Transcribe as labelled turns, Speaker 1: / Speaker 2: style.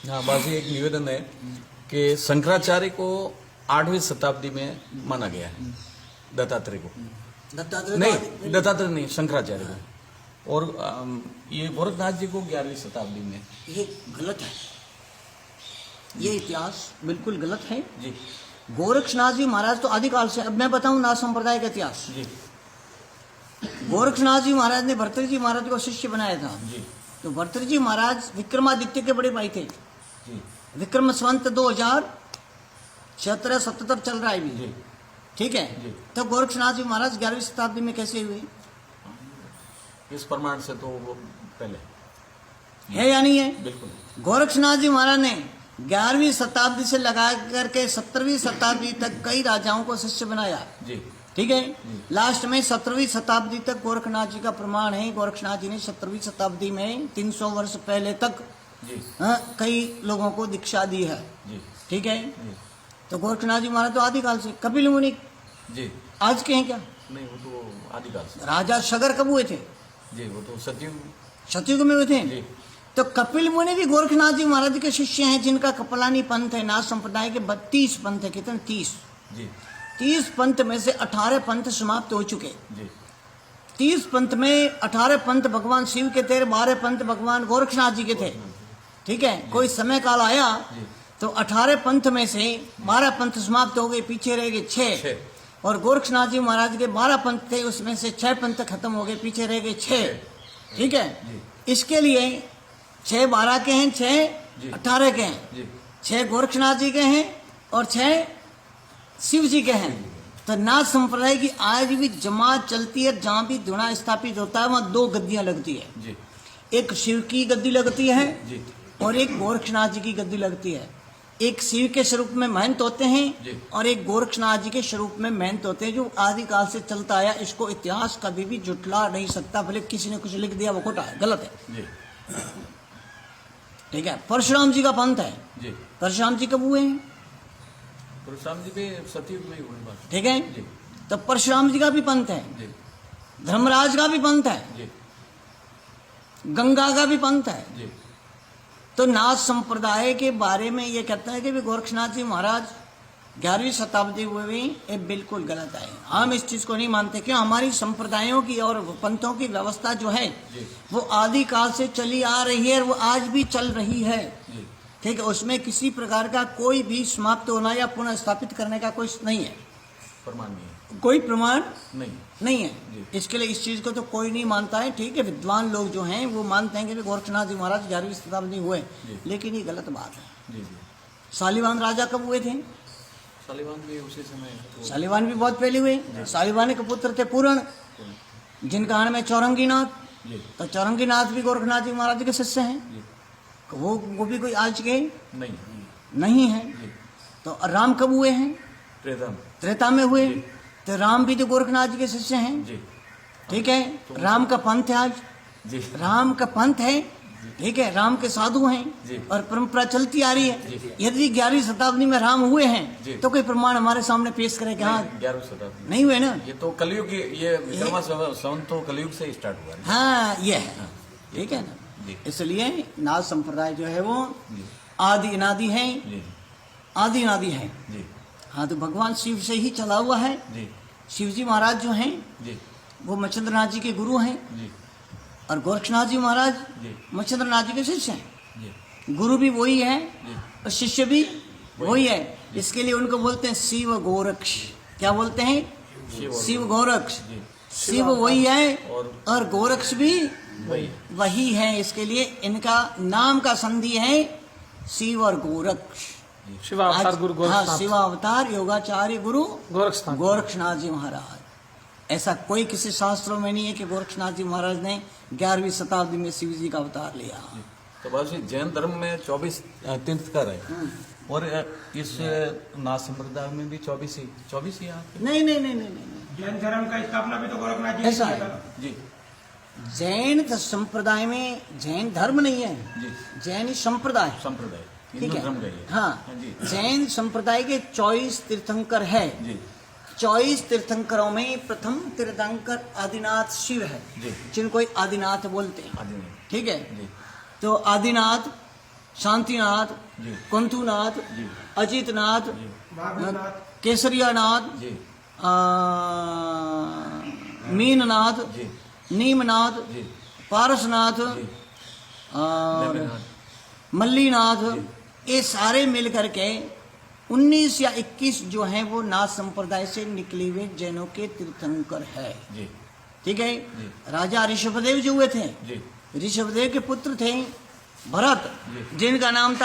Speaker 1: हाँ, बाजी एक निवेदन है कि शंकराचार्य को 8वीं शताब्दी में माना गया है, दत्तात्रेय को नहीं, दत्तात्रेय नहीं, शंकराचार्य को, और ये गोरखनाथ जी को 11वीं शताब्दी में।
Speaker 2: ये गलत है, ये इतिहास बिल्कुल गलत है
Speaker 1: जी।
Speaker 2: गोरक्षनाथ जी महाराज तो आदिकाल से, अब मैं बताऊं नाथ संप्रदाय का इतिहास।
Speaker 1: जी।
Speaker 2: गोरक्षनाथ जी महाराज ने भर्तृहरि जी महाराज को शिष्य बनाया था।
Speaker 1: जी।
Speaker 2: तो भर्तृहरि जी महाराज विक्रमादित्य के बड़े भाई थे।
Speaker 1: जी।
Speaker 2: विक्रम संवत 2076-77 चल रहा है
Speaker 1: जी।
Speaker 2: भी, ठीक है।
Speaker 1: जी।
Speaker 2: तो गोरक्षनाथ जी महाराज 11वीं शताब्दी में कैसे हुए?
Speaker 1: इस प्रमाण से तो वो पहले
Speaker 2: है या नहीं है?
Speaker 1: बिल्कुल।
Speaker 2: गोरक्षनाथ जी महाराज ने 11वीं शताब्दी से लगा करके 17वीं शताब्दी तक कई राजाओं को शिष्य बनाया।
Speaker 1: जी।
Speaker 2: ठीक है। लास्ट में 17वीं शताब्दी तक गोरखनाथ जी का प्रमाण है। गोरखनाथ जी ने 17वीं शताब्दी में 300 वर्ष पहले तक
Speaker 1: जी।
Speaker 2: कई लोगों को दीक्षा दी है।
Speaker 1: जी।
Speaker 2: ठीक है।
Speaker 1: जी।
Speaker 2: तो गोरखनाथ जी महाराज तो आदिकाल से। कपिल मुनि
Speaker 1: जी।
Speaker 2: आज के हैं क्या?
Speaker 1: नहीं, वो तो आदिकाल से।
Speaker 2: राजा सगर कब हुए थे?
Speaker 1: जी, वो तो सतयुग।
Speaker 2: सतयुग में हुए थे।
Speaker 1: जी।
Speaker 2: तो कपिल मुनि भी गोरखनाथ जी महाराज के शिष्य हैं, जिनका कपिलानी पंथ है। नाथ संप्रदाय के 32 पंथ है। कितने? 30।
Speaker 1: जी।
Speaker 2: 30 पंथ में से 18 पंथ समाप्त हो चुके।
Speaker 1: जी।
Speaker 2: 30 पंथ में 18 पंथ भगवान शिव के थे, 12 पंथ भगवान गोरखनाथ जी के थे। ठीक है। कोई समय काल आया तो 18 पंथ में से 12 पंथ समाप्त हो गए, पीछे रह गए 6। और गोरखनाथ जी महाराज के 12 पंथ थे, उसमें से 6 पंथ खत्म हो गए, पीछे रह गए 6। ठीक है। इसके लिए 6 12 के हैं, 6 18 के हैं, 6 गोरखनाथ जी के हैं और 6 शिव जी के हैं। तो नाथ संप्रदाय की आज भी जमात चलती है। जहाँ भी धुना स्थापित होता है वहाँ 2 गद्दियां लगती है।
Speaker 1: जी।
Speaker 2: एक शिव की गद्दी लगती है
Speaker 1: जी।
Speaker 2: और एक गोरखनाथ जी की गद्दी लगती है। एक शिव के स्वरूप में महंत होते हैं और एक गोरखनाथ जी के स्वरूप में महंत होते हैं, जो आदिकाल से चलता आया। इसको इतिहास कभी भी जुटला नहीं सकता। भले किसी ने कुछ लिख दिया, वो खोटा है, गलत है।
Speaker 1: जी।
Speaker 2: ठीक है। परशुराम जी का पंथ है।
Speaker 1: जी।
Speaker 2: परशुराम जी कब हुए हैं?
Speaker 1: परशुराम जी भी सतयुग में ही हुए बात।
Speaker 2: ठीक है।
Speaker 1: जी।
Speaker 2: तो परशुराम जी का भी पंथ है,
Speaker 1: जी।
Speaker 2: धर्मराज का भी पंथ है,
Speaker 1: जी।
Speaker 2: गंगा का भी पंथ है।
Speaker 1: जी।
Speaker 2: तो नाथ संप्रदाय के बारे में ये कहता है कि भी गोरक्षनाथ जी महाराज 11वीं शताब्दी हुए भी, ये बिल्कुल गलत है। हम इस चीज को नहीं मानते। क्यों? हमारी संप्रदायों की और पंथों की व्यवस्था जो है वो आदिकाल से चली आ रही है और वो आज भी चल रही है। ठीक है। उसमें किसी प्रकार का कोई भी समाप्त होना या पुनः स्थापित करने का कोई नहीं है,
Speaker 1: प्रमाण नहीं है,
Speaker 2: कोई प्रमाण
Speaker 1: नहीं
Speaker 2: है। इसके लिए इस चीज को तो कोई नहीं मानता है। ठीक है। विद्वान लोग जो हैं वो मानते हैं कि गोरक्षनाथ जी महाराज 11वीं शताब्दी हुए, लेकिन ये गलत बात है।
Speaker 1: जी। जी।
Speaker 2: शालिवाहन राजा कब हुए थे?
Speaker 1: शालिवाहन भी उसी समय।
Speaker 2: शालिवाहन भी बहुत पहले हुए। शालिवाहन के पुत्र थे पूर्ण, जिनका नाम है चौरंगीनाथ। तो चौरंगीनाथ भी गोरखनाथ जी महाराज के शिष्य हैं। वो भी कोई आज के नहीं है। तो राम कब हुए हैं? त्रेता में हुए। तो राम भी तो गोरखनाथ जी के शिष्य हैं। ठीक है। राम का पंथ है आज, राम का पंथ है। ठीक है। राम के साधु हैं और परंपरा चलती आ रही है। यदि 11वीं शताब्दी में राम हुए हैं तो कोई प्रमाण हमारे सामने पेश करे कि हाँ
Speaker 1: 11वीं शताब्दी
Speaker 2: नहीं हुए ना?
Speaker 1: ये तो कलयुग, ये विक्रमा संवत तो कलयुग से स्टार्ट हुआ है।
Speaker 2: हाँ, ये है। ठीक है ना? इसलिए नाथ संप्रदाय जो है वो आदि अनादि है, आदि अनादि है। हाँ, तो भगवान शिव से ही चला हुआ है। शिव जी महाराज जो हैं वो मच्छिंद्रनाथ जी के गुरु हैं और गोरक्षनाथ जी महाराज मच्छिंद्रनाथ जी के शिष्य हैं। गुरु भी वही है और शिष्य भी वही है। इसके लिए उनको बोलते हैं शिव गोरक्ष। क्या बोलते हैं? शिव गोरक्ष। शिव वही है और गोरक्ष भी वही है। इसके लिए इनका नाम का संधि है शिव और गोरक्ष।
Speaker 3: शिवावतार गुरु गोरक्षनाथ।
Speaker 2: हाँ, शिवावतार योगाचार्य गुरु गोरक्षनाथ जी महाराज। ऐसा कोई किसी शास्त्रों में नहीं है कि गोरक्षनाथ जी महाराज ने 11वीं शताब्दी में शिव जी का अवतार लिया।
Speaker 1: तो बस जैन धर्म में 24 तीर्थंकर है और इस नाथ संप्रदाय में भी 24 ही
Speaker 2: नहीं।
Speaker 4: जैन धर्म का स्थापना भी तो गोरखनाथ जी
Speaker 2: ऐसा है
Speaker 1: जी।
Speaker 2: जैन संप्रदाय में जैन धर्म नहीं है, जैन संप्रदाय। ठीक है। हाँ, जैन संप्रदाय के 24 तीर्थंकर है। 24 तीर्थंकरों में प्रथम तीर्थंकर आदिनाथ शिव है, जिनको आदिनाथ बोलते हैं। ठीक है। तो आदिनाथ शांतिनाथ,
Speaker 1: जी।
Speaker 2: कुंथुनाथ,
Speaker 1: जी।
Speaker 2: अजितनाथ,
Speaker 4: भागवतनाथ,
Speaker 2: केसरियानाथ,
Speaker 1: जी
Speaker 2: मीननाथ,
Speaker 1: जी
Speaker 2: नीमनाथ,
Speaker 1: जी
Speaker 2: पारसनाथ
Speaker 1: जी
Speaker 2: और
Speaker 1: नेमिनाथ।
Speaker 2: मल्लीनाथ, ये सारे मिल करके 19 या 21 जो हैं वो नाथ संप्रदाय से निकले हुए जैनों के तीर्थंकर है।
Speaker 1: जी
Speaker 2: ठीक है।
Speaker 1: जी।
Speaker 2: राजा ऋषभदेव जो हुए थे,
Speaker 1: जी
Speaker 2: ऋषभदेव के पुत्र थे भरत,
Speaker 1: जी।
Speaker 2: जिनका नाम था